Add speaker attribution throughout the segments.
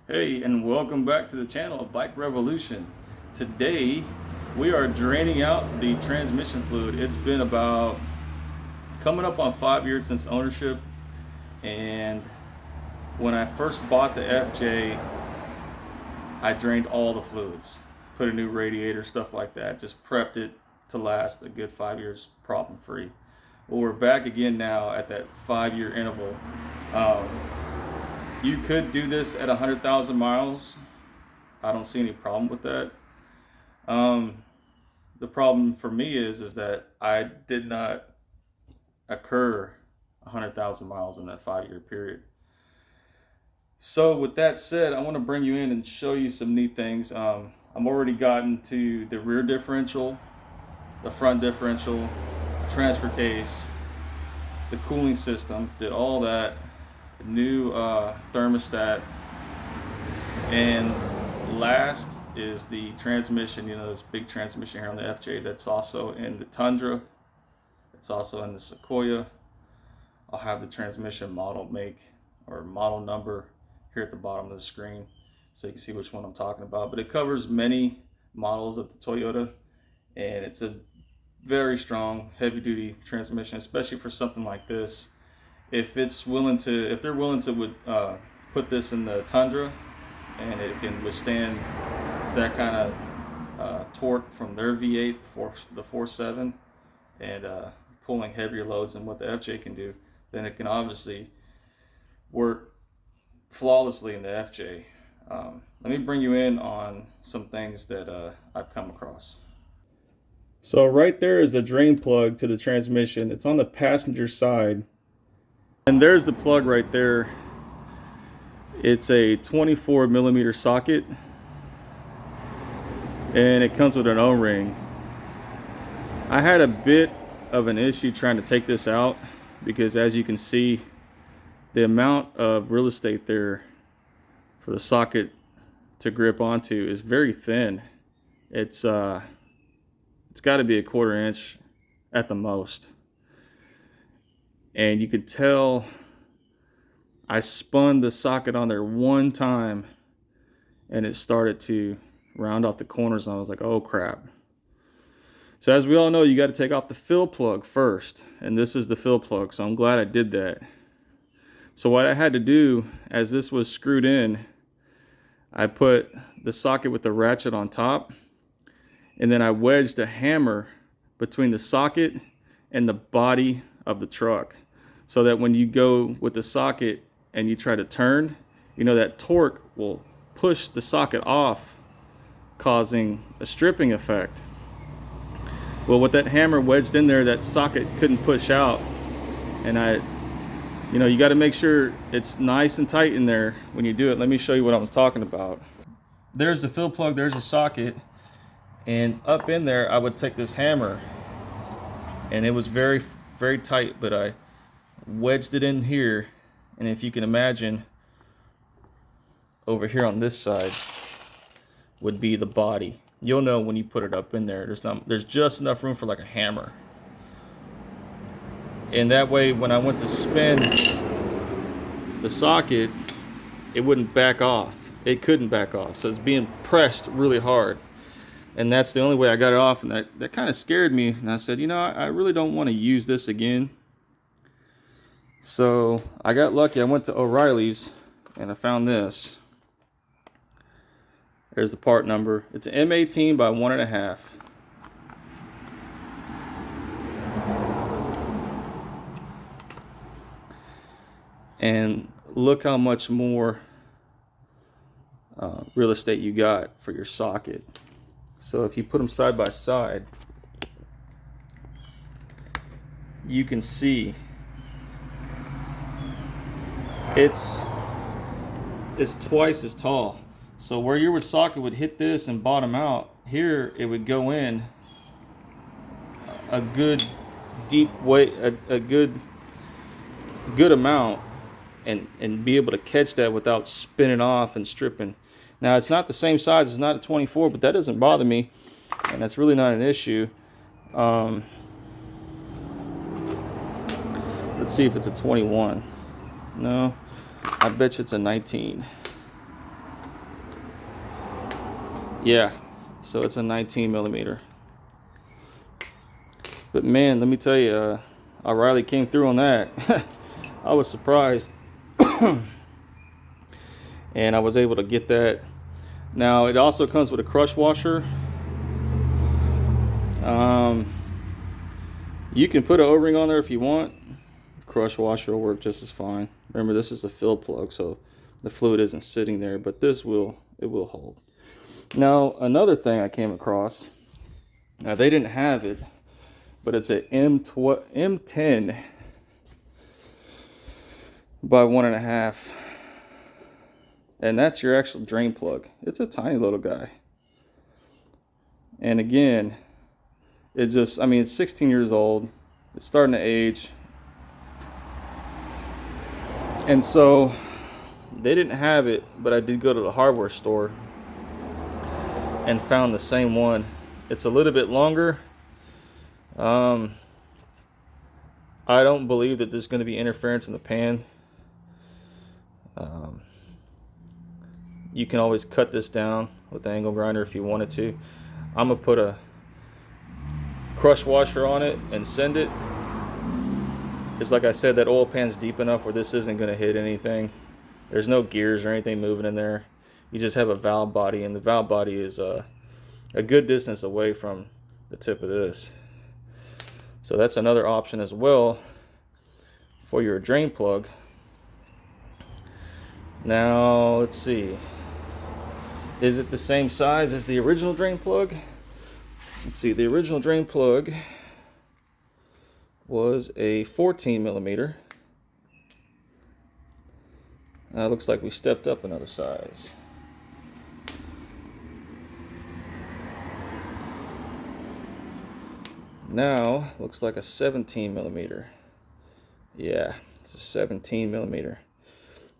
Speaker 1: Hey, and welcome back to the channel of Bike Revolution. Today, we are draining out the transmission fluid. It's been about coming up on 5 years since ownership, and when I first bought the FJ, I drained all the fluids, put a new radiator, stuff like that, just prepped it to last a good 5 years problem free. Well, we're back again now at that 5 year interval. Um, you could do this at 100,000 miles. I don't see any problem with that. Um, the problem for me is that I did not occur 100,000 miles in that 5 year period. So with that said, I want to bring you in and show you some neat things. I'm already gotten to the rear differential, the front differential, transfer case, the cooling system, did all that, new thermostat, and last is the transmission. You know, this big transmission here on the FJ that's also in the Tundra. It's also in the Sequoia. I'll have the transmission model make or model number here at the bottom of the screen so you can see which one I'm talking about. But it covers many models of the Toyota, and it's a very strong heavy duty transmission, especially for something like this. If they're willing to put this in the Tundra and it can withstand that kind of torque from their V8, the 4.7, and pulling heavier loads than what the FJ can do, then it can obviously work flawlessly in the FJ. Let me bring you in on some things that I've come across. So right there is the drain plug to the transmission. It's on the passenger side. And there's the plug right there. It's a 24 millimeter socket, and it comes with an O-ring. I had a bit of an issue trying to take this out because, as you can see, the amount of real estate there for the socket to grip onto is very thin. It's got to be a 1/4 inch at the most, and you could tell I spun the socket on there one time and it started to round off the corners, and I was like, oh crap. So as we all know, you got to take off the fill plug first, and this is the fill plug, so I'm glad I did that. So what I had to do, as this was screwed in, I put the socket with the ratchet on top, and then I wedged a hammer between the socket and the body of the truck, so that when you go with the socket and you try to turn, you know, that torque will push the socket off, causing a stripping effect. Well, with that hammer wedged in there, that socket couldn't push out, and you got to make sure it's nice and tight in there when you do it. Let me show you what I was talking about. There's the fill plug, there's the socket, and up in there I would take this hammer, and it was very, very tight, but I wedged it in here, and if you can imagine, over here on this side would be the body. You'll know when you put it up in there. There's just enough room for like a hammer. And that way, when I went to spin the socket, it wouldn't back off. It couldn't back off. So it's being pressed really hard. And that's the only way I got it off. And that kind of scared me. And I said, I really don't want to use this again. So I got lucky. I went to O'Reilly's and I found this. There's the part number. It's an M18 by 1.5. And look how much more real estate you got for your socket. So if you put them side by side, you can see it's twice as tall. So where your socket would hit this and bottom out, here it would go in a good deep weight, a good amount, and be able to catch that without spinning off and stripping. Now it's not the same size, it's not a 24, but that doesn't bother me, and that's really not an issue. Let's see if it's a 21. No, I bet you it's a 19. Yeah, so it's a 19 millimeter. But man, let me tell you, O'Reilly came through on that. I was surprised. And I was able to get that. Now it also comes with a crush washer. You can put an O-ring on there if you want. Crush washer will work just as fine. Remember, this is a fill plug, so the fluid isn't sitting there, but it will hold. Now another thing I came across, now they didn't have it, but it's a M10 by 1.5, and that's your actual drain plug. It's a tiny little guy, and again, it's 16 years old. It's starting to age, and so they didn't have it, but I did go to the hardware store and found the same one. It's a little bit longer. I don't believe that there's going to be interference in the pan. You can always cut this down with the angle grinder if you wanted to. I'm going to put a crush washer on it and send it. Because like I said, that oil pan's deep enough where this isn't going to hit anything. There's no gears or anything moving in there. You just have a valve body, and the valve body is a good distance away from the tip of this. So that's another option as well for your drain plug. Now let's see, is it the same size as the original drain plug? Let's see, the original drain plug was a 14 millimeter. Looks like we stepped up another size. Now looks like a 17 millimeter. Yeah, it's a 17 millimeter.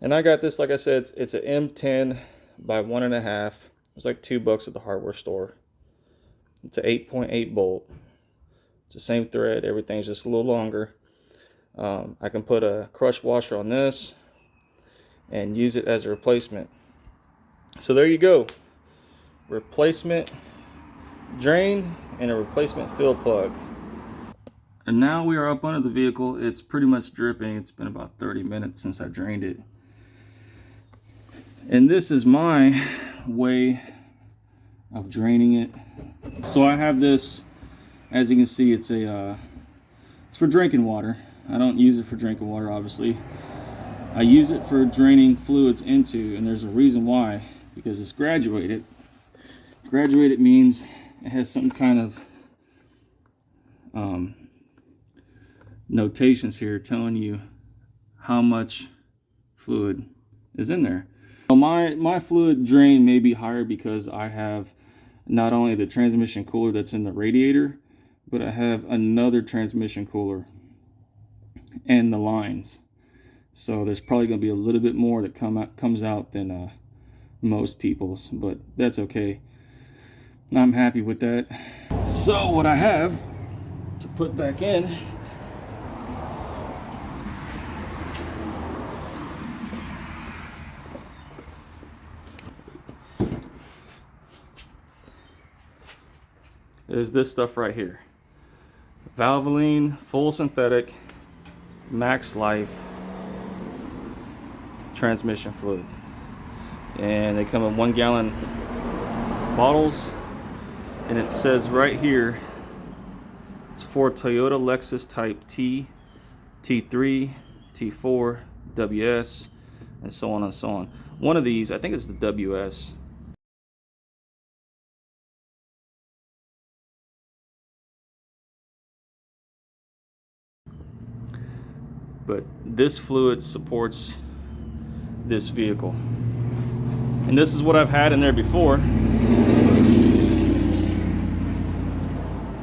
Speaker 1: And I got this, like I said, it's an M10 by 1.5. It's like $2 at the hardware store. It's an 8.8 bolt. It's the same thread. Everything's just a little longer. I can put a crush washer on this and use it as a replacement. So there you go. Replacement drain and a replacement fill plug. And now we are up under the vehicle. It's pretty much dripping. It's been about 30 minutes since I drained it. And this is my way of draining it. So I have this, as you can see, it's for drinking water. I don't use it for drinking water, obviously. I use it for draining fluids into, and there's a reason why, because it's graduated. Graduated means it has some kind of notations here telling you how much fluid is in there. So my fluid drain may be higher because I have not only the transmission cooler that's in the radiator, but I have another transmission cooler and the lines. So there's probably going to be a little bit more that comes out than most people's, but that's okay. I'm happy with that. So what I have to put back in is this stuff right here. Valvoline full synthetic max life transmission fluid, and they come in 1 gallon bottles, and it says right here it's for Toyota Lexus type T, T3, T4, WS, and so on and so on. One of these, I think it's the WS. But this fluid supports this vehicle. And this is what I've had in there before.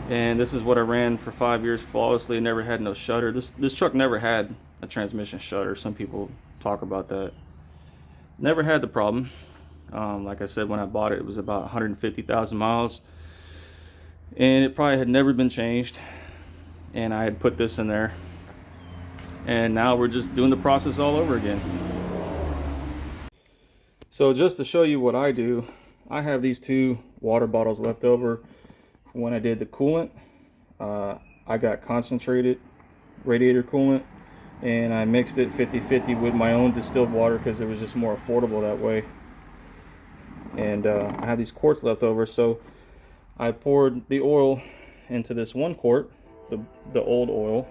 Speaker 1: And this is what I ran for 5 years flawlessly. Never had no shutter. This truck never had a transmission shutter. Some people talk about that. Never had the problem. Like I said, when I bought it, it was about 150,000 miles. And it probably had never been changed. And I had put this in there. And now we're just doing the process all over again. So just to show you what I do, I have these 2 water bottles left over. When I did the coolant, I got concentrated radiator coolant, and I mixed it 50-50 with my own distilled water because it was just more affordable that way. And I have these quarts left over, so I poured the oil into this 1 quart, the old oil,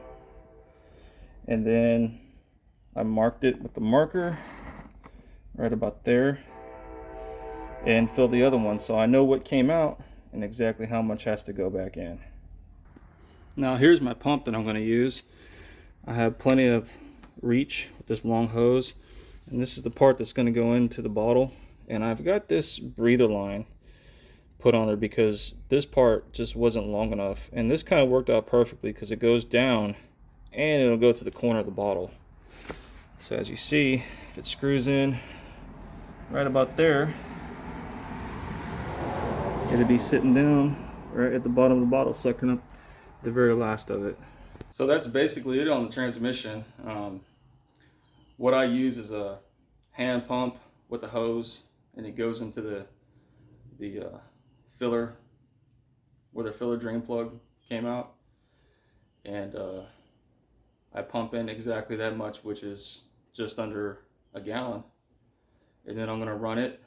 Speaker 1: and then I marked it with the marker right about there and filled the other one, so I know what came out and exactly how much has to go back in. Now here's my pump that I'm going to use. I have plenty of reach with this long hose, and this is the part that's going to go into the bottle, and I've got this breather line put on there because this part just wasn't long enough, and this kind of worked out perfectly because it goes down and it'll go to the corner of the bottle. So as you see, if it screws in right about there, it'll be sitting down right at the bottom of the bottle, sucking up the very last of it. So that's basically it on the transmission. What I use is a hand pump with a hose, and it goes into the filler where the filler drain plug came out, and I pump in exactly that much, which is just under a gallon, and then I'm going to run it,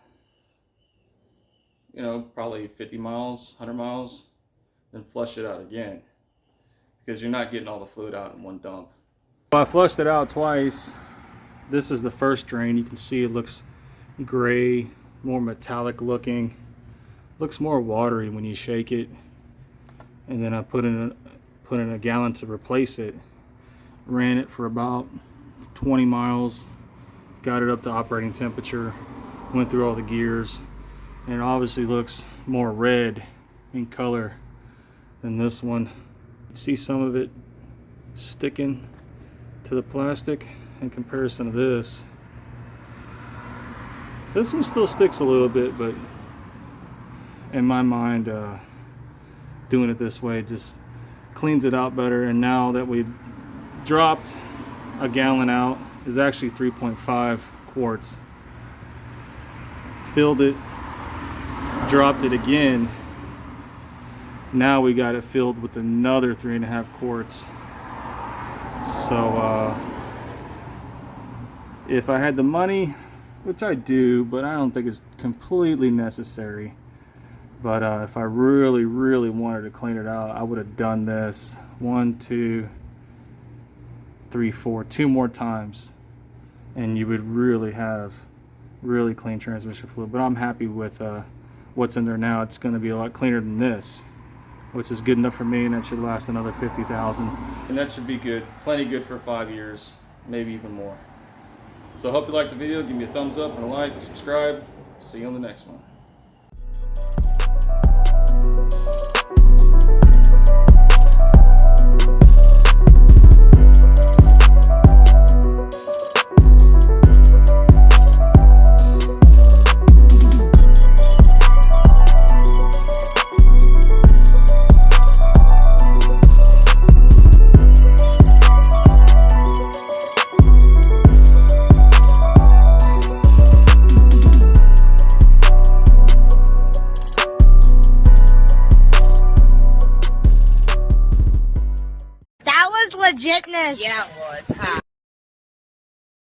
Speaker 1: you know, probably 50 miles, 100 miles, then flush it out again, because you're not getting all the fluid out in one dump. Well, I flushed it out twice. This is the first drain. You can see it looks gray, more metallic looking, looks more watery when you shake it. And then I put in a gallon to replace it. Ran it for about 20 miles, got it up to operating temperature, went through all the gears, and it obviously looks more red in color than this one. See some of it sticking to the plastic in comparison to this. This one still sticks a little bit, but in my mind, doing it this way just cleans it out better. And now that we've dropped a gallon out, is actually 3.5 quarts. Filled it, dropped it again. Now we got it filled with another 3.5 quarts. So if I had the money, which I do, but I don't think it's completely necessary, but if I really wanted to clean it out, I would have done this 1, 2, 3, 4, 2 more times, and you would really have really clean transmission fluid. But I'm happy with what's in there now. It's going to be a lot cleaner than this, which is good enough for me, and that should last another 50,000. And that should be good, plenty good for 5 years, maybe even more. So I hope you liked the video. Give me a thumbs up and a like, subscribe. See you on the next one.